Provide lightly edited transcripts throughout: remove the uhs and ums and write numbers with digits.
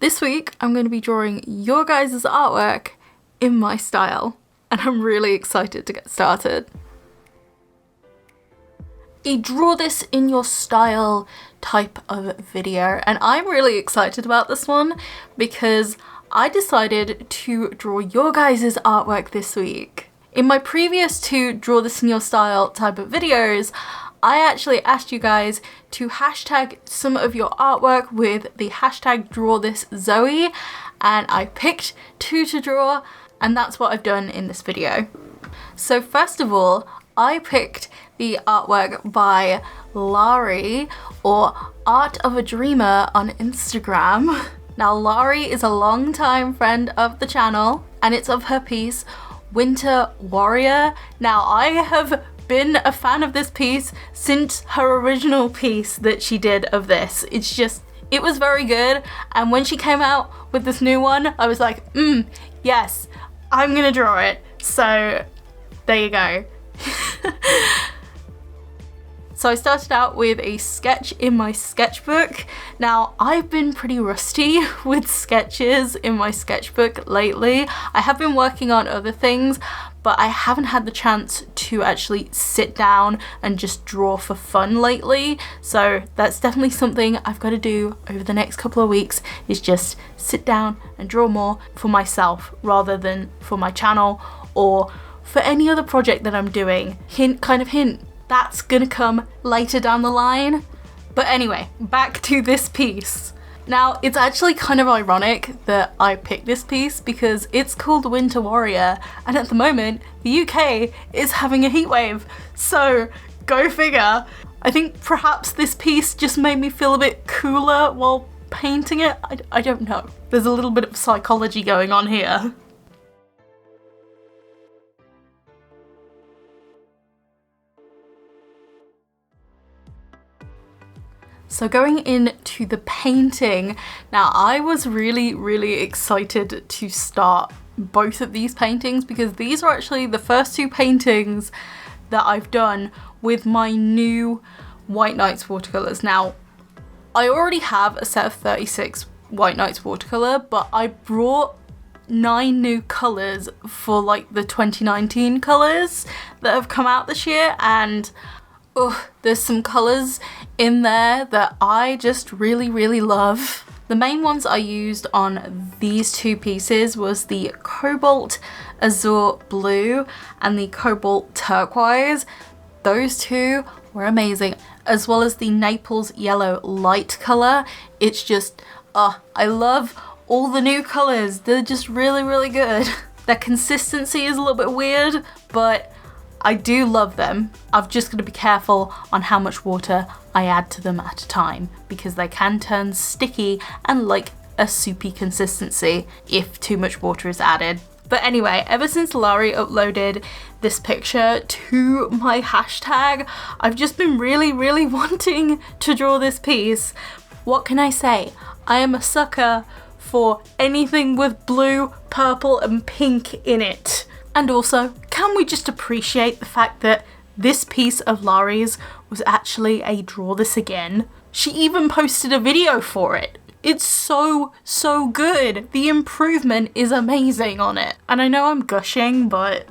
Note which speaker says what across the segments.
Speaker 1: This week, I'm going to be drawing your guys' artwork in my style, and I'm really excited to get started. A draw this in your style type of video, and I'm really excited about this one because I decided to draw your guys' artwork this week. In my previous two draw this in your style type of videos, I actually asked you guys to hashtag some of your artwork with the hashtag drawthiszoe, and I picked two to draw, and that's what I've done in this video. So first of all, I picked the artwork by Lari, or Art of a Dreamer on Instagram. Now Lari is a long-time friend of the channel, and it's of her piece Winter Warrior. Now I have been a fan of this piece since her original piece that she did of this. It was very good, and when she came out with this new one, I was like, yes, I'm gonna draw it. So there you go. So I started out with a sketch in my sketchbook. Now, I've been pretty rusty with sketches in my sketchbook lately. I have been working on other things, but I haven't had the chance to actually sit down and just draw for fun lately. So that's definitely something I've got to do over the next couple of weeks, is just sit down and draw more for myself rather than for my channel or for any other project that I'm doing. Hint, that's gonna come later down the line. But anyway, back to this piece. Now, it's actually kind of ironic that I picked this piece because it's called Winter Warrior, and at the moment, the UK is having a heatwave. So, go figure. I think perhaps this piece just made me feel a bit cooler while painting it. I don't know. There's a little bit of psychology going on here. So going into the painting, now I was really excited to start both of these paintings because these are actually the first two paintings that I've done with my new White Nights watercolors. Now, I already have a set of 36 White Nights watercolor, but I brought 9 new colors for like the 2019 colors that have come out this year, and there's some colors in there that I just really love. The main ones I used on these two pieces was the Cobalt Azure Blue and the Cobalt Turquoise. Those two were amazing, as well as the Naples Yellow Light color. It's just, I love all the new colors. They're just really good. Their consistency is a little bit weird, but I do love them. I've just got to be careful on how much water I add to them at a time because they can turn sticky and like a soupy consistency if too much water is added. But anyway, ever since Lari uploaded this picture to my hashtag, I've just been really wanting to draw this piece. What can I say? I am a sucker for anything with blue, purple and pink in it. And also, can we just appreciate the fact that this piece of Lari's was actually a draw this again? She even posted a video for it. It's so good. The improvement is amazing on it. And I know I'm gushing, but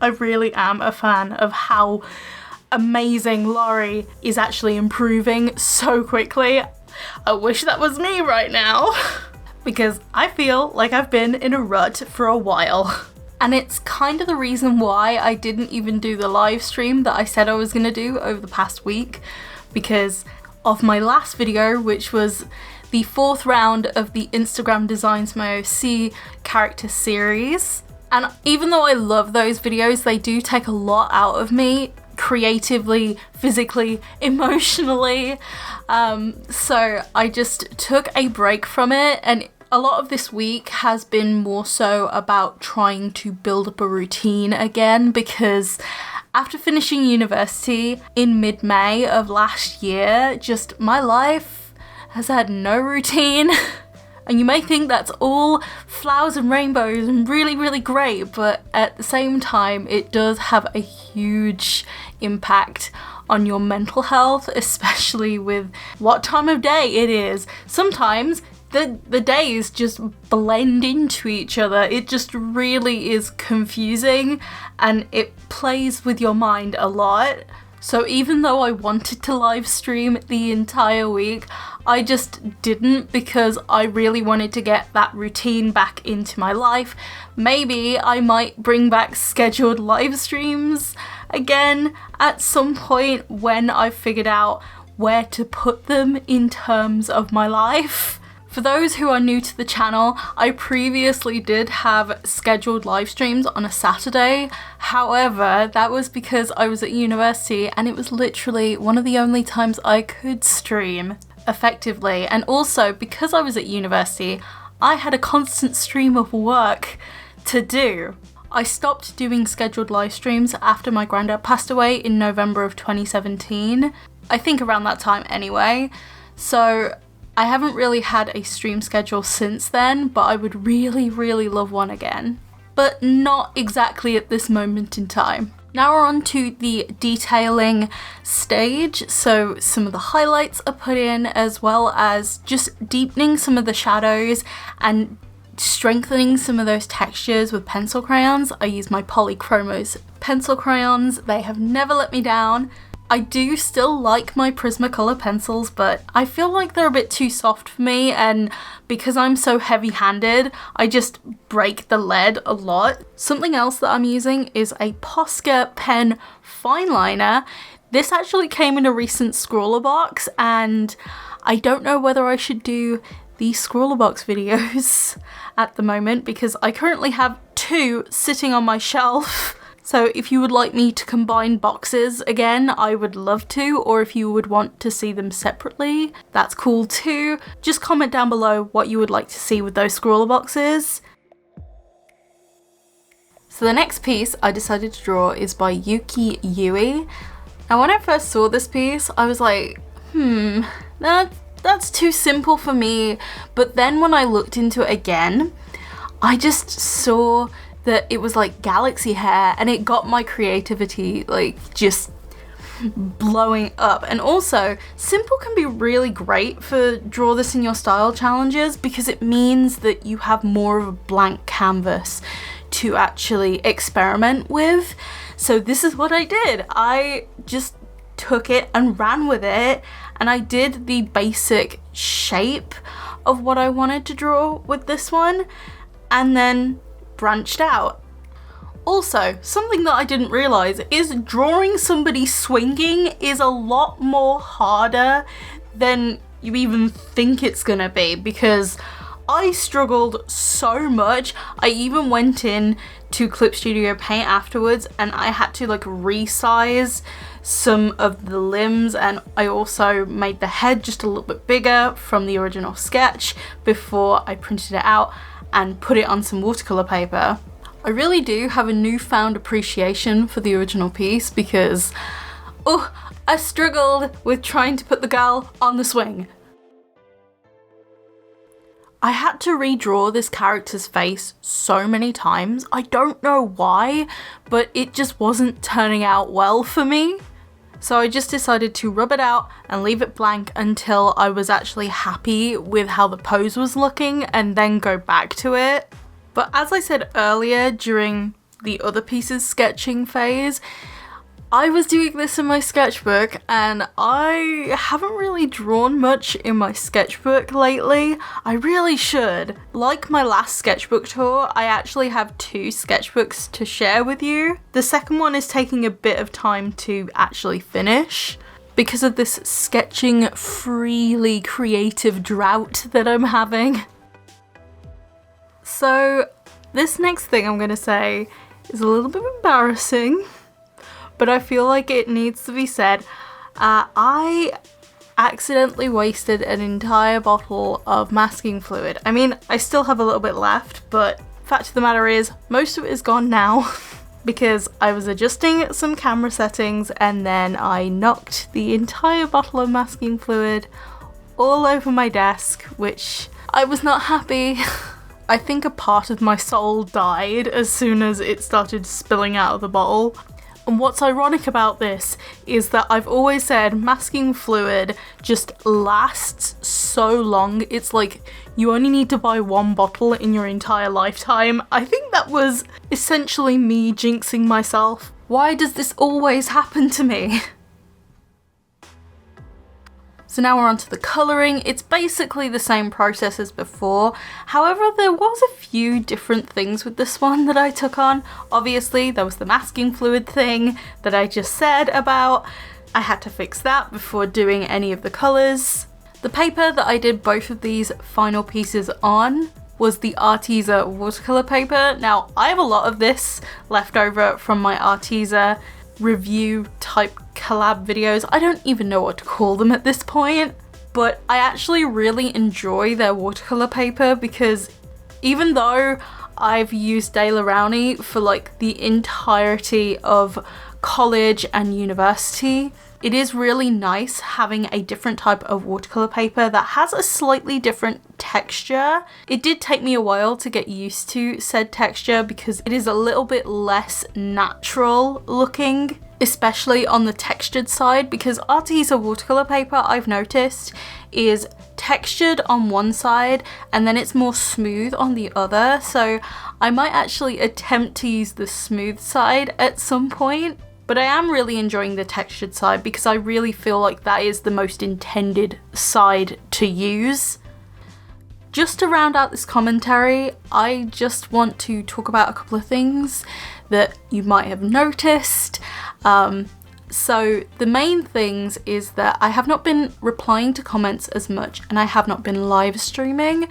Speaker 1: I really am a fan of how amazing Lari is actually improving so quickly. I wish that was me right now because I feel like I've been in a rut for a while. And it's kind of the reason why I didn't even do the live stream that I said I was going to do over the past week, because of my last video, which was the 4th round of the Instagram Designs My OC character series. And even though I love those videos, they do take a lot out of me creatively, physically, emotionally. So I just took a break from it, and a lot of this week has been more so about trying to build up a routine again, because after finishing university in mid-May of last year, just my life has had no routine. And you may think that's all flowers and rainbows and really great, but at the same time, it does have a huge impact on your mental health, especially with what time of day it is. Sometimes the days just blend into each other. It just really is confusing and it plays with your mind a lot. So even though I wanted to live stream the entire week, I just didn't because I really wanted to get that routine back into my life. Maybe I might bring back scheduled live streams again at some point when I've figured out where to put them in terms of my life. For those who are new to the channel, I previously did have scheduled live streams on a Saturday. However, that was because I was at university and it was literally one of the only times I could stream effectively. And also, because I was at university, I had a constant stream of work to do. I stopped doing scheduled live streams after my granddad passed away in November of 2017. I think around that time anyway. So I haven't really had a stream schedule since then, but I would really, really love one again. But not exactly at this moment in time. Now we're on to the detailing stage. So some of the highlights are put in, as well as just deepening some of the shadows and strengthening some of those textures with pencil crayons. I use my Polychromos pencil crayons. They have never let me down. I do still like my Prismacolor pencils, but I feel like they're a bit too soft for me, and because I'm so heavy-handed, I just break the lead a lot. Something else that I'm using is a Posca pen fine liner. This actually came in a recent Scrawler box, and I don't know whether I should do the Scrawler box videos at the moment because I currently have 2 sitting on my shelf. So if you would like me to combine boxes again, I would love to, or if you would want to see them separately, that's cool too. Just comment down below what you would like to see with those Scrawler boxes. So the next piece I decided to draw is by Yuki Yui. Now when I first saw this piece, I was like, that's too simple for me. But then when I looked into it again, I just saw that it was like galaxy hair, and it got my creativity like just blowing up. And also, simple can be really great for draw this in your style challenges because it means that you have more of a blank canvas to actually experiment with. So this is what I did. I just took it and ran with it, and I did the basic shape of what I wanted to draw with this one, and then branched out. Also, something that I didn't realize is drawing somebody swinging is a lot more harder than you even think it's gonna be, because I struggled so much. I even went in to Clip Studio Paint afterwards and I had to like resize some of the limbs, and I also made the head just a little bit bigger from the original sketch before I printed it out and put it on some watercolor paper. I really do have a newfound appreciation for the original piece because, I struggled with trying to put the girl on the swing. I had to redraw this character's face so many times. I don't know why, but it just wasn't turning out well for me. So I just decided to rub it out and leave it blank until I was actually happy with how the pose was looking and then go back to it. But as I said earlier during the other pieces sketching phase, I was doing this in my sketchbook and I haven't really drawn much in my sketchbook lately. I really should. Like my last sketchbook tour, I actually have 2 sketchbooks to share with you. The second one is taking a bit of time to actually finish because of this sketching freely creative drought that I'm having. So this next thing I'm gonna say is a little bit embarrassing, but I feel like it needs to be said. I accidentally wasted an entire bottle of masking fluid. I mean, I still have a little bit left, but fact of the matter is, most of it is gone now because I was adjusting some camera settings and then I knocked the entire bottle of masking fluid all over my desk, which I was not happy. I think a part of my soul died as soon as it started spilling out of the bottle. And what's ironic about this is that I've always said masking fluid just lasts so long. It's like you only need to buy one bottle in your entire lifetime. I think that was essentially me jinxing myself. Why does this always happen to me? So now we're on to the colouring. It's basically the same process as before. However, there was a few different things with this one that I took on. Obviously, there was the masking fluid thing that I just said about. I had to fix that before doing any of the colours. The paper that I did both of these final pieces on was the Arteza watercolour paper. Now, I have a lot of this left over from my Arteza review type collab videos. I don't even know what to call them at this point, but I actually really enjoy their watercolor paper because even though I've used Daler-Rowney for like the entirety of college and university, it is really nice having a different type of watercolor paper that has a slightly different texture. It did take me a while to get used to said texture because it is a little bit less natural looking, especially on the textured side, because Arteza watercolor paper, I've noticed, is textured on one side and then it's more smooth on the other. So I might actually attempt to use the smooth side at some point. But I am really enjoying the textured side because I really feel like that is the most intended side to use. Just to round out this commentary, I just want to talk about a couple of things that you might have noticed. So the main things is that I have not been replying to comments as much and I have not been live streaming,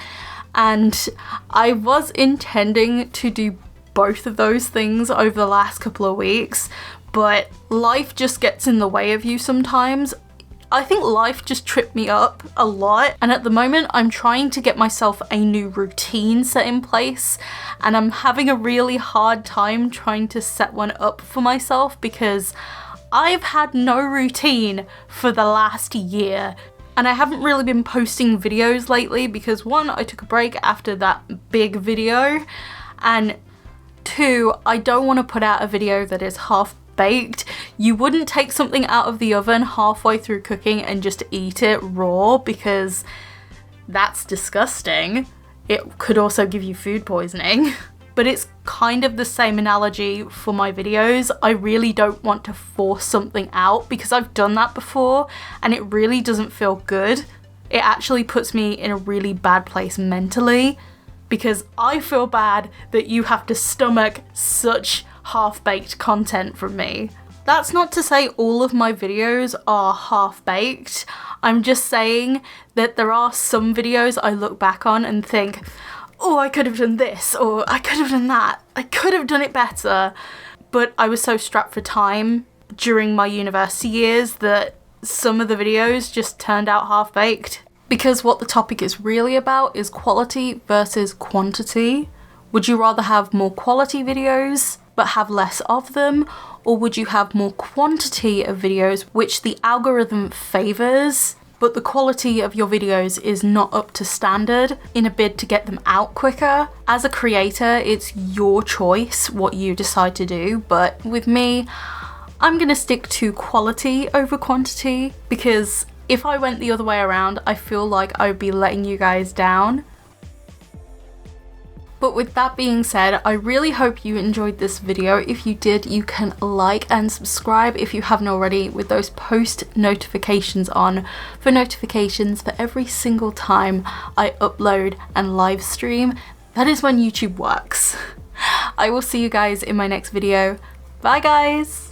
Speaker 1: and I was intending to do both of those things over the last couple of weeks, but life just gets in the way of you sometimes. I think life just tripped me up a lot, and at the moment I'm trying to get myself a new routine set in place, and I'm having a really hard time trying to set one up for myself because I've had no routine for the last year. And I haven't really been posting videos lately because one, I took a break after that big video, and two, I don't want to put out a video that is half baked. You wouldn't take something out of the oven halfway through cooking and just eat it raw because that's disgusting. It could also give you food poisoning. But it's kind of the same analogy for my videos. I really don't want to force something out because I've done that before and it really doesn't feel good. It actually puts me in a really bad place mentally because I feel bad that you have to stomach such half-baked content from me. That's not to say all of my videos are half-baked. I'm just saying that there are some videos I look back on and think, oh, I could have done this, or I could have done that. I could have done it better. But I was so strapped for time during my university years that some of the videos just turned out half-baked. Because what the topic is really about is quality versus quantity. Would you rather have more quality videos but have less of them, or would you have more quantity of videos which the algorithm favors, but the quality of your videos is not up to standard in a bid to get them out quicker? As a creator, it's your choice what you decide to do, but with me, I'm gonna stick to quality over quantity because if I went the other way around, I feel like I would be letting you guys down. But with that being said, I really hope you enjoyed this video. If you did, you can like and subscribe if you haven't already with those post notifications on for notifications for every single time I upload and live stream. That is when YouTube works. I will see you guys in my next video. Bye guys!